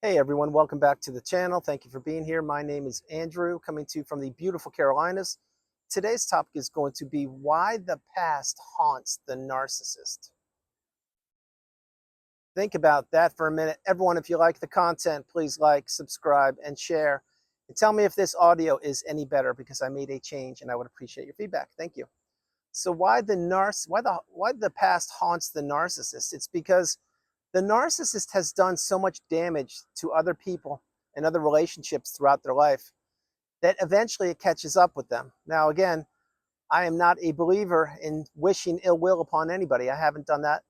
Hey everyone, welcome back to the channel. Thank you for being here. My name is Andrew, coming to you from the beautiful Carolinas. Today's topic is going to be why the past haunts the narcissist. Think about that for a minute. Everyone, if you like the content, please like, subscribe, and share. And tell me if this audio is any better because I made a change and I would appreciate your feedback. Thank you. So why the past haunts the narcissist? It's because the narcissist has done so much damage to other people and other relationships throughout their life that eventually it catches up with them. Now, again, I am not a believer in wishing ill will upon anybody. I haven't done that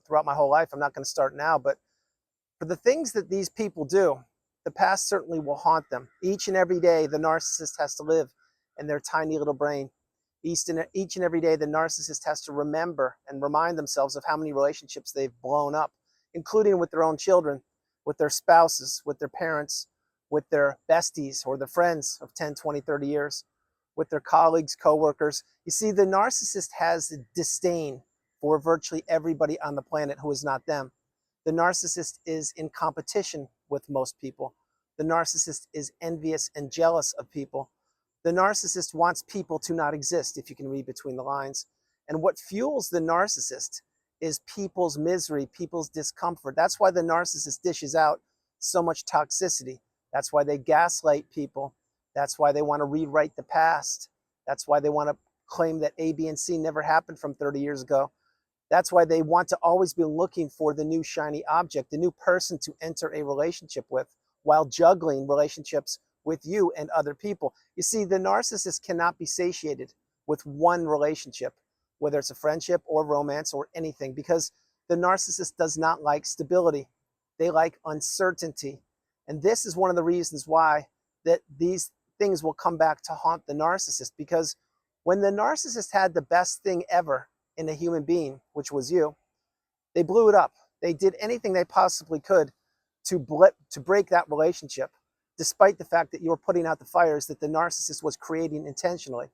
throughout my whole life. I'm not going to start now. But for the things that these people do, the past certainly will haunt them. Each and every day, the narcissist has to live in their tiny little brain. Each and every day, the narcissist has to remember and remind themselves of how many relationships they've blown up, including with their own children, with their spouses, with their parents, with their besties or their friends of 10, 20, 30 years, with their colleagues, coworkers. You see, the narcissist has disdain for virtually everybody on the planet who is not them. The narcissist is in competition with most people. The narcissist is envious and jealous of people. The narcissist wants people to not exist, if you can read between the lines. And what fuels the narcissist is people's misery, people's discomfort. That's why the narcissist dishes out so much toxicity. That's why they gaslight people. That's why they want to rewrite the past. That's why they want to claim that A, B, and C never happened from 30 years ago. That's why they want to always be looking for the new shiny object, the new person to enter a relationship with, while juggling relationships with you and other people. You see, the narcissist cannot be satiated with one relationship, whether it's a friendship or romance or anything, because the narcissist does not like stability. They like uncertainty. And this is one of the reasons why that these things will come back to haunt the narcissist, because when the narcissist had the best thing ever in a human being, which was you, they blew it up. They did anything they possibly could to break that relationship, despite the fact that you were putting out the fires that the narcissist was creating intentionally.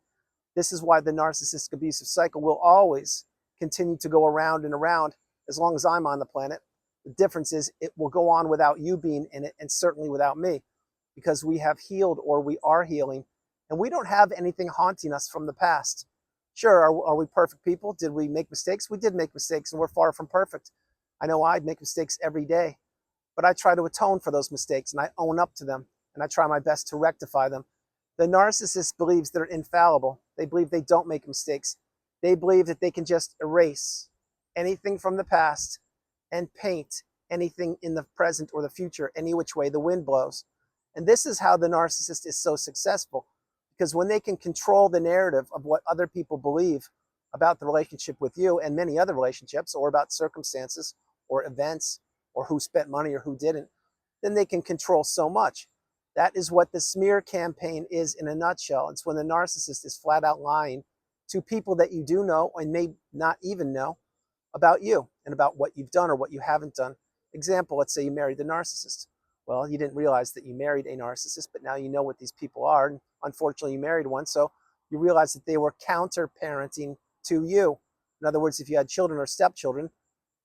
This is why the narcissistic abusive cycle will always continue to go around and around as long as I'm on the planet. The difference is it will go on without you being in it, and certainly without me, because we have healed, or we are healing, and we don't have anything haunting us from the past. Sure, are we perfect people? Did we make mistakes? We did make mistakes, and we're far from perfect. I know I'd make mistakes every day, but I try to atone for those mistakes, and I own up to them, and I try my best to rectify them. The narcissist believes they're infallible. They believe they don't make mistakes. They believe that they can just erase anything from the past and paint anything in the present or the future any which way the wind blows. And this is how the narcissist is so successful, because when they can control the narrative of what other people believe about the relationship with you and many other relationships, or about circumstances or events or who spent money or who didn't, then they can control so much. That is what the smear campaign is in a nutshell. It's when the narcissist is flat out lying to people that you do know and may not even know about you and about what you've done or what you haven't done. Example, let's say you married the narcissist. Well, you didn't realize that you married a narcissist, but now you know what these people are. And unfortunately, you married one, so you realize that they were counter-parenting to you. In other words, if you had children or stepchildren,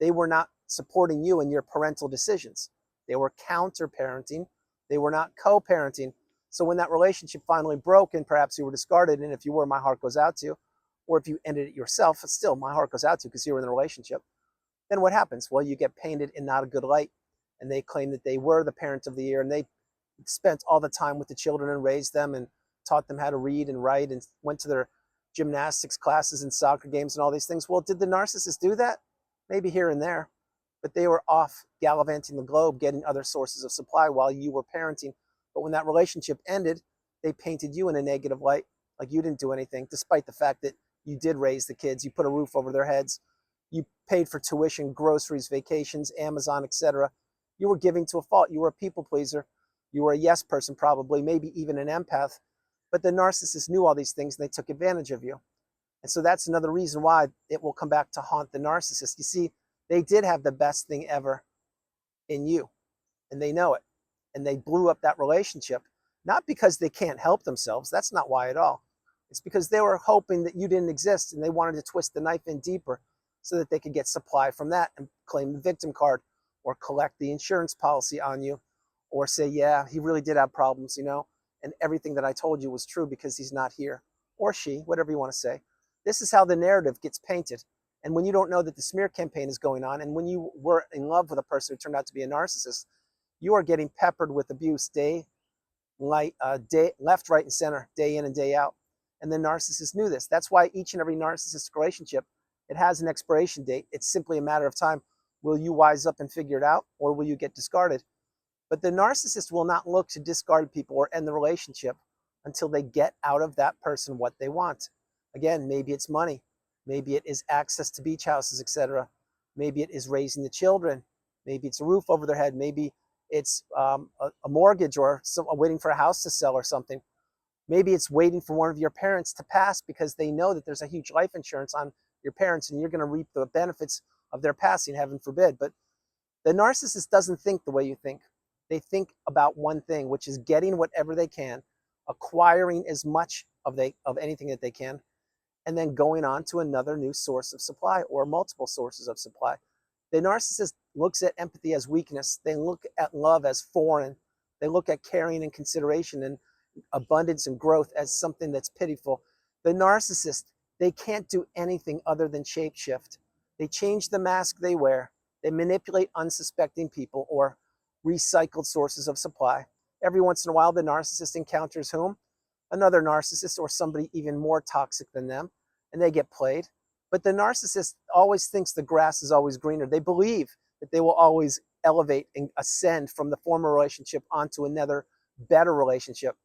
they were not supporting you in your parental decisions. They were counter-parenting. They were not co-parenting. So when that relationship finally broke and perhaps you were discarded, and if you were, my heart goes out to you, or if you ended it yourself, still my heart goes out to you because you were in the relationship, then what happens? Well, you get painted in not a good light, and they claim that they were the parent of the year, and they spent all the time with the children and raised them and taught them how to read and write and went to their gymnastics classes and soccer games and all these things. Well, did the narcissist do that? Maybe here and there, but they were off gallivanting the globe, getting other sources of supply while you were parenting. But when that relationship ended, they painted you in a negative light, like you didn't do anything, despite the fact that you did raise the kids. You put a roof over their heads. You paid for tuition, groceries, vacations, Amazon, etc. You were giving to a fault. You were a people pleaser. You were a yes person, probably, maybe even an empath. But the narcissist knew all these things, and they took advantage of you. And so that's another reason why it will come back to haunt the narcissist. You see, they did have the best thing ever in you, and they know it. And they blew up that relationship, not because they can't help themselves. That's not why at all. It's because they were hoping that you didn't exist, and they wanted to twist the knife in deeper so that they could get supply from that and claim the victim card or collect the insurance policy on you or say, yeah, he really did have problems, you know, and everything that I told you was true because he's not here, or she, whatever you want to say. This is how the narrative gets painted. And when you don't know that the smear campaign is going on, and when you were in love with a person who turned out to be a narcissist, you are getting peppered with abuse left, right, and center, day in and day out. And the narcissist knew this. That's why each and every narcissistic relationship, it has an expiration date. It's simply a matter of time. Will you wise up and figure it out, or will you get discarded? But the narcissist will not look to discard people or end the relationship until they get out of that person what they want. Again, maybe it's money. Maybe it is access to beach houses, etc. Maybe it is raising the children. Maybe it's a roof over their head. Maybe it's a mortgage, or waiting for a house to sell or something. Maybe it's waiting for one of your parents to pass because they know that there's a huge life insurance on your parents and you're going to reap the benefits of their passing, heaven forbid. But the narcissist doesn't think the way you think. They think about one thing, which is getting whatever they can, acquiring as much of anything that they can, and then going on to another new source of supply or multiple sources of supply. The narcissist looks at empathy as weakness. They look at love as foreign. They look at caring and consideration and abundance and growth as something that's pitiful. The narcissist, they can't do anything other than shapeshift. They change the mask they wear. They manipulate unsuspecting people or recycled sources of supply. Every once in a while, the narcissist encounters whom? Another narcissist or somebody even more toxic than them, and they get played. But the narcissist always thinks the grass is always greener. They believe that they will always elevate and ascend from the former relationship onto another better relationship.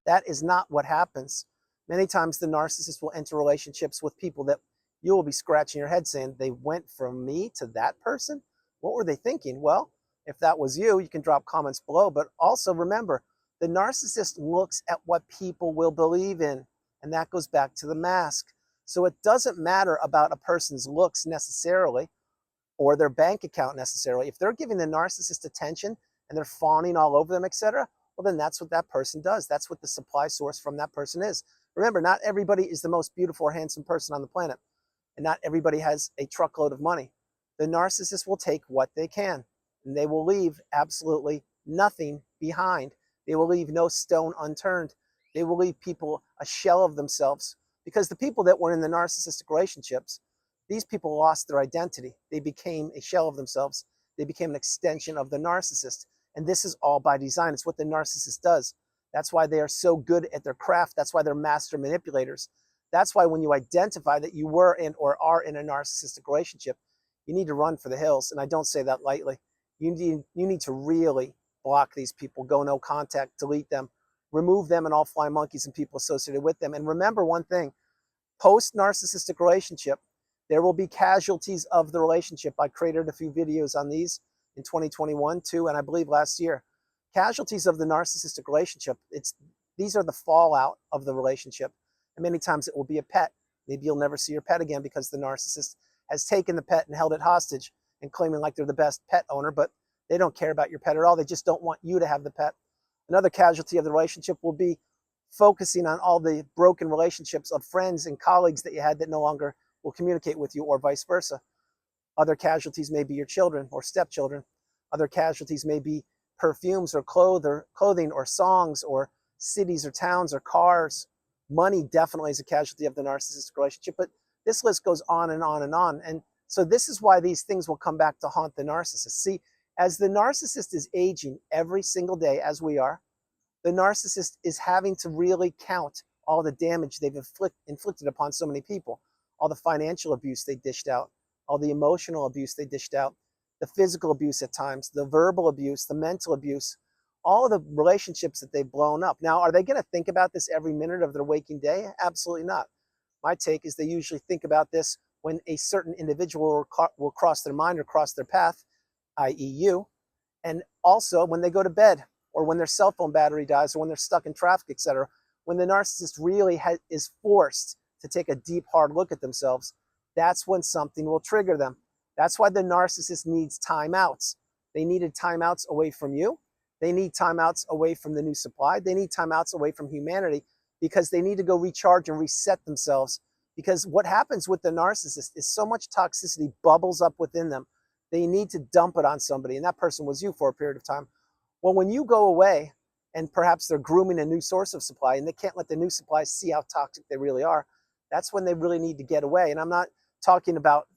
That is not what happens. Many times the narcissist will enter relationships with people that you will be scratching your head saying, they went from me to that person? What were they thinking? Well, if that was you, you can drop comments below. But also remember, the narcissist looks at what people will believe in. And that goes back to the mask. So it doesn't matter about a person's looks necessarily, or their bank account necessarily. If they're giving the narcissist attention and they're fawning all over them, etc., well, then that's what that person does. That's what the supply source from that person is. Remember, not everybody is the most beautiful or handsome person on the planet, and not everybody has a truckload of money. The narcissist will take what they can, and they will leave absolutely nothing behind. They will leave no stone unturned. They will leave people a shell of themselves, because the people that were in the narcissistic relationships, these people lost their identity. They became a shell of themselves. They became an extension of the narcissist. And this is all by design. It's what the narcissist does. That's why they are so good at their craft. That's why they're master manipulators. That's why when you identify that you were in or are in a narcissistic relationship, you need to run for the hills. And I don't say that lightly. You need to really block these people, go no contact, delete them, remove them and all flying monkeys and people associated with them. And remember one thing, post-narcissistic relationship, there will be casualties of the relationship. I created a few videos on these in 2021 too, and I believe last year. Casualties of the narcissistic relationship, these are the fallout of the relationship. And many times it will be a pet. Maybe you'll never see your pet again because the narcissist has taken the pet and held it hostage and claiming like they're the best pet owner, but they don't care about your pet at all. They just don't want you to have the pet. Another casualty of the relationship will be focusing on all the broken relationships of friends and colleagues that you had that no longer will communicate with you, or vice versa. Other casualties may be your children or stepchildren. Other casualties may be perfumes or clothing or songs or cities or towns or cars. Money definitely is a casualty of the narcissistic relationship, but this list goes on and on and on. And so this is why these things will come back to haunt the narcissist. See, as the narcissist is aging every single day, as we are, the narcissist is having to really count all the damage they've inflicted upon so many people, all the financial abuse they dished out, all the emotional abuse they dished out, the physical abuse at times, the verbal abuse, the mental abuse, all of the relationships that they've blown up. Now, are they going to think about this every minute of their waking day? Absolutely not. My take is they usually think about this when a certain individual will cross their mind or cross their path, i.e. you, and also when they go to bed, or when their cell phone battery dies, or when they're stuck in traffic, etc. When the narcissist really is forced to take a deep, hard look at themselves, that's when something will trigger them. That's why the narcissist needs timeouts. They needed timeouts away from you. They need timeouts away from the new supply. They need timeouts away from humanity, because they need to go recharge and reset themselves. Because what happens with the narcissist is so much toxicity bubbles up within them. They need to dump it on somebody, and that person was you for a period of time. Well, when you go away and perhaps they're grooming a new source of supply and they can't let the new supply see how toxic they really are, that's when they really need to get away. And I'm not talking about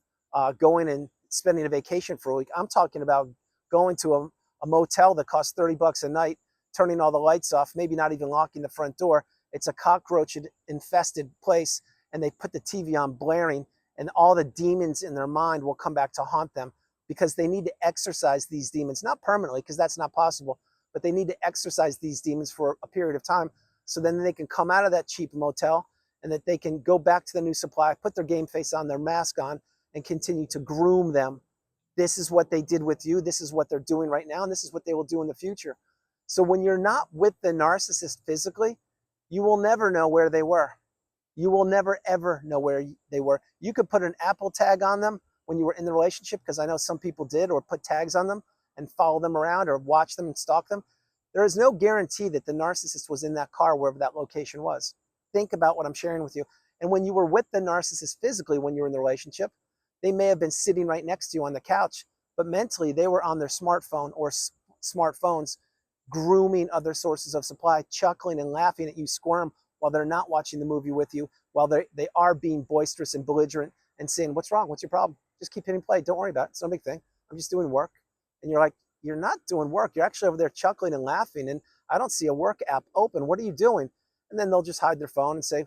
going and spending a vacation for a week. I'm talking about going to a motel that costs $30 a night, turning all the lights off, maybe not even locking the front door. It's a cockroach infested place, and they put the TV on blaring, and all the demons in their mind will come back to haunt them, because they need to exorcise these demons, not permanently, because that's not possible, but they need to exorcise these demons for a period of time, so then they can come out of that cheap motel and that they can go back to the new supply, put their game face on, their mask on, and continue to groom them. This is what they did with you. This is what they're doing right now, and this is what they will do in the future. So when you're not with the narcissist physically, you will never know where they were. You will never, ever know where they were. You could put an Apple tag on them when you were in the relationship, because I know some people did, or put tags on them and follow them around or watch them and stalk them. There is no guarantee that the narcissist was in that car, wherever that location was. Think about what I'm sharing with you. And when you were with the narcissist physically, when you were in the relationship, they may have been sitting right next to you on the couch, but mentally they were on their smartphone or smartphones, grooming other sources of supply, chuckling and laughing at you squirm while they're not watching the movie with you, while they are being boisterous and belligerent and saying, "What's wrong? What's your problem? Just keep hitting play. Don't worry about it. It's no big thing. I'm just doing work." And you're like, "You're not doing work. You're actually over there chuckling and laughing, and I don't see a work app open. What are you doing?" And then they'll just hide their phone and say,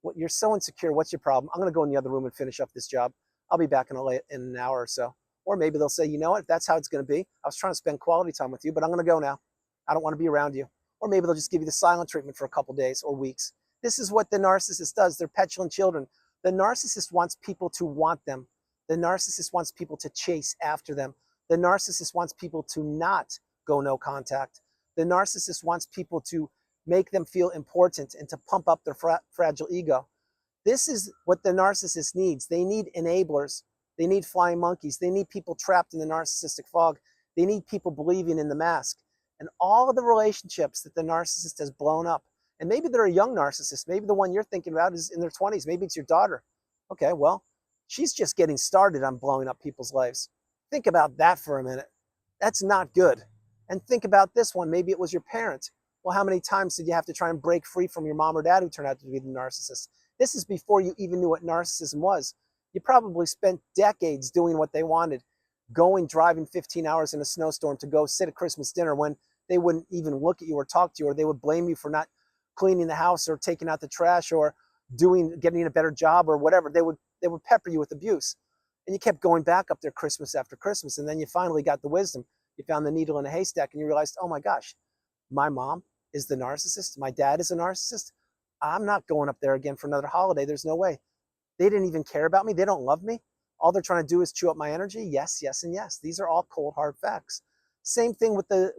"Well, you're so insecure. What's your problem? I'm going to go in the other room and finish up this job. I'll be back in an hour or so." Or maybe they'll say, "You know what? If that's how it's going to be, I was trying to spend quality time with you, but I'm going to go now. I don't want to be around you." Or maybe they'll just give you the silent treatment for a couple days or weeks. This is what the narcissist does. They're petulant children. The narcissist wants people to want them. The narcissist wants people to chase after them. The narcissist wants people to not go no contact. The narcissist wants people to make them feel important and to pump up their fragile ego. This is what the narcissist needs. They need enablers. They need flying monkeys. They need people trapped in the narcissistic fog. They need people believing in the mask. And all of the relationships that the narcissist has blown up, and maybe they're a young narcissist, maybe the one you're thinking about is in their 20s, maybe it's your daughter. Okay, well, she's just getting started on blowing up people's lives. Think about that for a minute. That's not good. And think about this one. Maybe it was your parent. Well, how many times did you have to try and break free from your mom or dad who turned out to be the narcissist? This is before you even knew what narcissism was. You probably spent decades doing what they wanted, driving 15 hours in a snowstorm to go sit at Christmas dinner when they wouldn't even look at you or talk to you, or they would blame you for not cleaning the house or taking out the trash or getting a better job or whatever. They would pepper you with abuse. And you kept going back up there Christmas after Christmas. And then you finally got the wisdom. You found the needle in a haystack and you realized, oh my gosh, my mom is the narcissist. My dad is a narcissist. I'm not going up there again for another holiday. There's no way. They didn't even care about me. They don't love me. All they're trying to do is chew up my energy. Yes, yes, and yes. These are all cold, hard facts. Same thing with the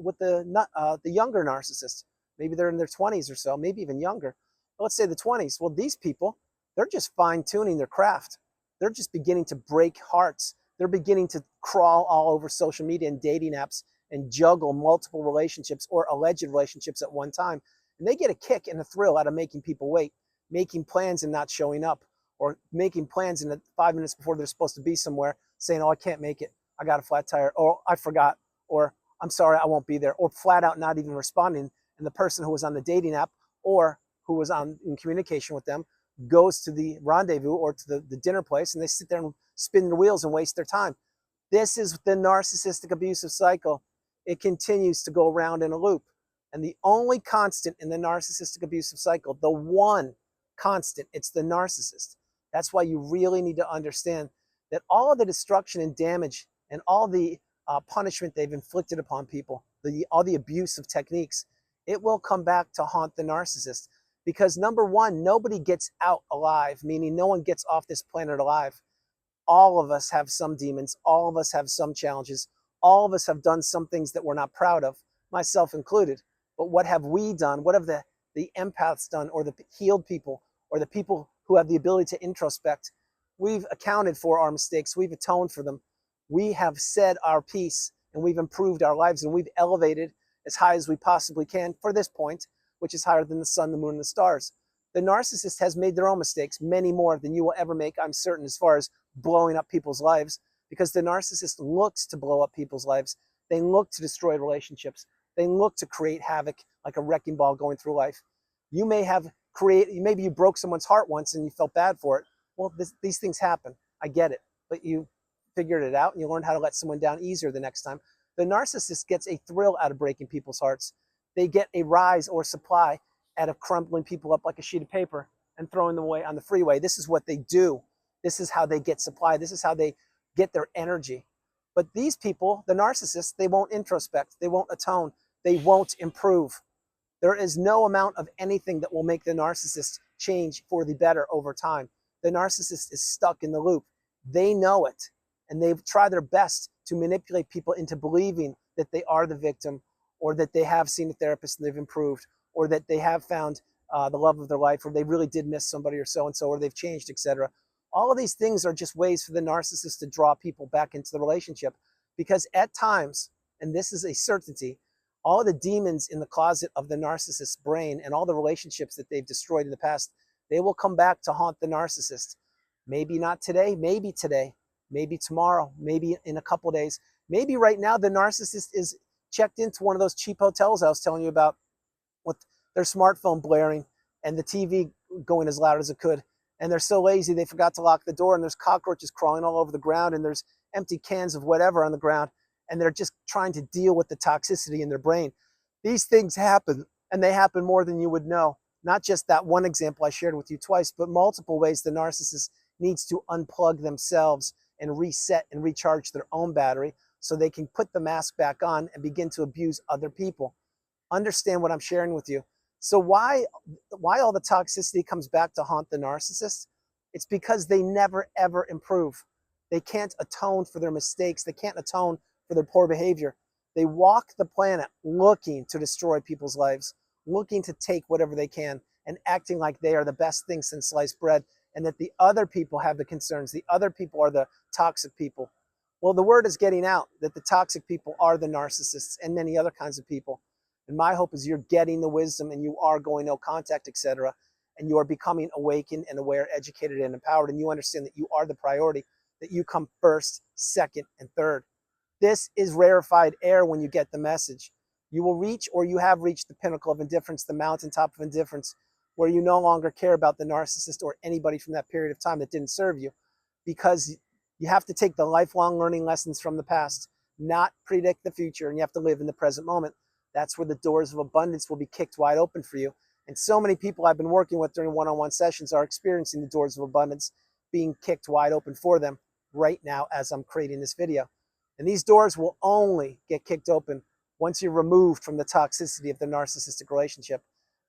younger narcissists. Maybe they're in their 20s or so, maybe even younger. But let's say the 20s. Well, these people, they're just fine-tuning their craft. They're just beginning to break hearts. They're beginning to crawl all over social media and dating apps and juggle multiple relationships or alleged relationships at one time. And they get a kick and a thrill out of making people wait, making plans and not showing up, or making plans and 5 minutes before they're supposed to be somewhere saying, "Oh, I can't make it. I got a flat tire," or "I forgot," or "I'm sorry, I won't be there," or flat out not even responding. And the person who was on the dating app or who was in communication with them goes to the rendezvous or to the dinner place, and they sit there and spin their wheels and waste their time. This is the narcissistic abusive cycle. It continues to go around in a loop. And the only constant in the narcissistic abusive cycle, the one constant, it's the narcissist. That's why you really need to understand that all of the destruction and damage and all the punishment they've inflicted upon people, all the abusive techniques, it will come back to haunt the narcissist. Because number one, nobody gets out alive, meaning no one gets off this planet alive. All of us have some demons. All of us have some challenges. All of us have done some things that we're not proud of, myself included. But what have we done? What have the empaths done, or the healed people, or the people who have the ability to introspect? We've accounted for our mistakes. We've atoned for them. We have said our piece, and we've improved our lives, and we've elevated as high as we possibly can for this point, which is higher than the sun, the moon, and the stars. The narcissist has made their own mistakes, many more than you will ever make, I'm certain, as far as blowing up people's lives, because the narcissist looks to blow up people's lives. They look to destroy relationships. They look to create havoc like a wrecking ball going through life. You may have created, maybe you broke someone's heart once and you felt bad for it. Well, these things happen. I get it. But you figured it out and you learned how to let someone down easier the next time. The narcissist gets a thrill out of breaking people's hearts. They get a rise or supply out of crumbling people up like a sheet of paper and throwing them away on the freeway. This is what they do. This is how they get supply. This is how they get their energy. But these people, the narcissists, they won't introspect. They won't atone. They won't improve. There is no amount of anything that will make the narcissist change for the better over time. The narcissist is stuck in the loop. They know it, and they try their best to manipulate people into believing that they are the victim, or that they have seen a therapist and they've improved, or that they have found the love of their life, or they really did miss somebody or so-and-so, or they've changed, etc. All of these things are just ways for the narcissist to draw people back into the relationship, because at times, and this is a certainty, all the demons in the closet of the narcissist's brain and all the relationships that they've destroyed in the past, they will come back to haunt the narcissist. Maybe not today, maybe tomorrow, maybe in a couple of days. Maybe right now the narcissist is checked into one of those cheap hotels I was telling you about, with their smartphone blaring and the TV going as loud as it could. And they're so lazy they forgot to lock the door, and there's cockroaches crawling all over the ground, and there's empty cans of whatever on the ground, and they're just trying to deal with the toxicity in their brain. These things happen, and they happen more than you would know. Not just that one example I shared with you twice, but multiple ways the narcissist needs to unplug themselves and reset and recharge their own battery so they can put the mask back on and begin to abuse other people. Understand what I'm sharing with you. So why all the toxicity comes back to haunt the narcissist? It's because they never, ever improve. They can't atone for their mistakes. They can't atone for their poor behavior. They walk the planet looking to destroy people's lives, looking to take whatever they can, and acting like they are the best thing since sliced bread, and that the other people have the concerns. The other people are the toxic people. Well, the word is getting out that the toxic people are the narcissists and many other kinds of people. And my hope is you're getting the wisdom, and you are going no contact, etc. And you are becoming awakened and aware, educated and empowered. And you understand that you are the priority, that you come first, second, and third. This is rarefied air when you get the message. You will reach, or you have reached, the pinnacle of indifference, the mountaintop of indifference, where you no longer care about the narcissist or anybody from that period of time that didn't serve you, because you have to take the lifelong learning lessons from the past, not predict the future, and you have to live in the present moment. That's where the doors of abundance will be kicked wide open for you. And so many people I've been working with during one-on-one sessions are experiencing the doors of abundance being kicked wide open for them right now as I'm creating this video. And these doors will only get kicked open once you're removed from the toxicity of the narcissistic relationship.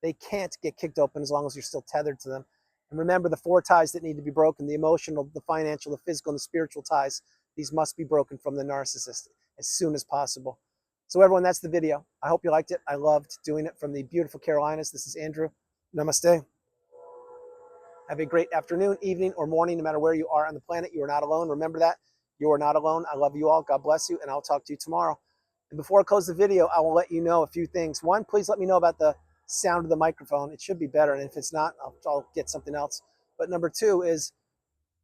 They can't get kicked open as long as you're still tethered to them. And remember the 4 ties that need to be broken: the emotional, the financial, the physical, and the spiritual ties. These must be broken from the narcissist as soon as possible. So everyone, that's the video. I hope you liked it. I loved doing it from the beautiful Carolinas. This is Andrew. Namaste. Have a great afternoon, evening, or morning, no matter where you are on the planet. You are not alone. Remember that. You are not alone. I love you all. God bless you, and I'll talk to you tomorrow. And before I close the video, I will let you know a few things. One, please let me know about the sound of the microphone. It should be better, and if it's not, I'll get something else. But number 2 is,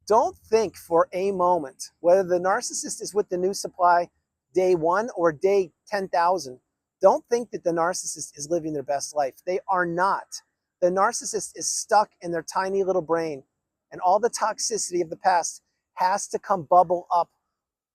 don't think for a moment whether the narcissist is with the new supply day 1 or day 10,000. Don't think that the narcissist is living their best life. They are not. The narcissist is stuck in their tiny little brain, and all the toxicity of the past has to come bubble up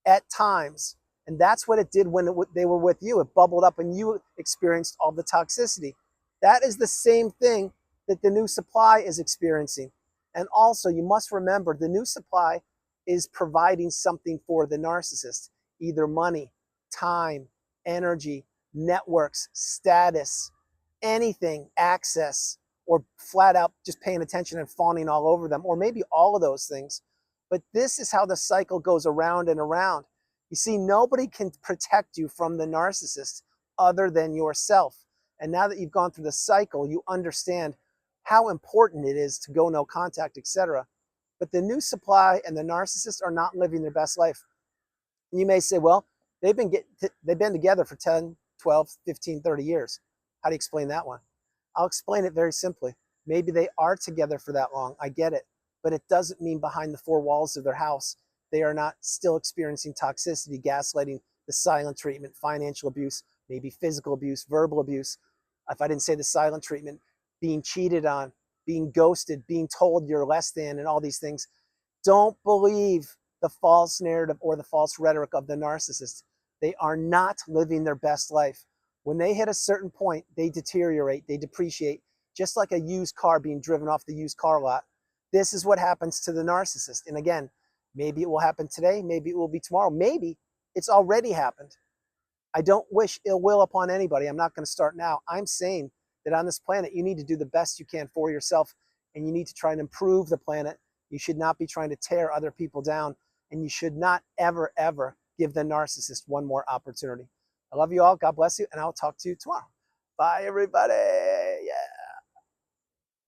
at times. And that's what it did when they were with you. It bubbled up and you experienced all the toxicity. That is the same thing that the new supply is experiencing. And also, you must remember, the new supply is providing something for the narcissist, either money, time, energy, networks, status, anything, access, or flat out just paying attention and fawning all over them, or maybe all of those things. But this is how the cycle goes around and around. You see, nobody can protect you from the narcissist other than yourself. And now that you've gone through the cycle, you understand how important it is to go no contact, etc. But the new supply and the narcissist are not living their best life. And you may say, well, they've been together for 10, 12, 15, 30 years. How do you explain that one? I'll explain it very simply. Maybe they are together for that long. I get it. But it doesn't mean behind the 4 walls of their house they are not still experiencing toxicity, gaslighting, the silent treatment, financial abuse, maybe physical abuse, verbal abuse. If I didn't say the silent treatment, being cheated on, being ghosted, being told you're less than, and all these things. Don't believe the false narrative or the false rhetoric of the narcissist. They are not living their best life. When they hit a certain point, they deteriorate, they depreciate, just like a used car being driven off the used car lot. This is what happens to the narcissist. And again, maybe it will happen today, maybe it will be tomorrow, maybe it's already happened. I don't wish ill will upon anybody. I'm not going to start now. I'm saying that on this planet, you need to do the best you can for yourself, and you need to try and improve the planet. You should not be trying to tear other people down, and you should not ever, ever give the narcissist one more opportunity. I love you all. God bless you, and I'll talk to you tomorrow. Bye, everybody.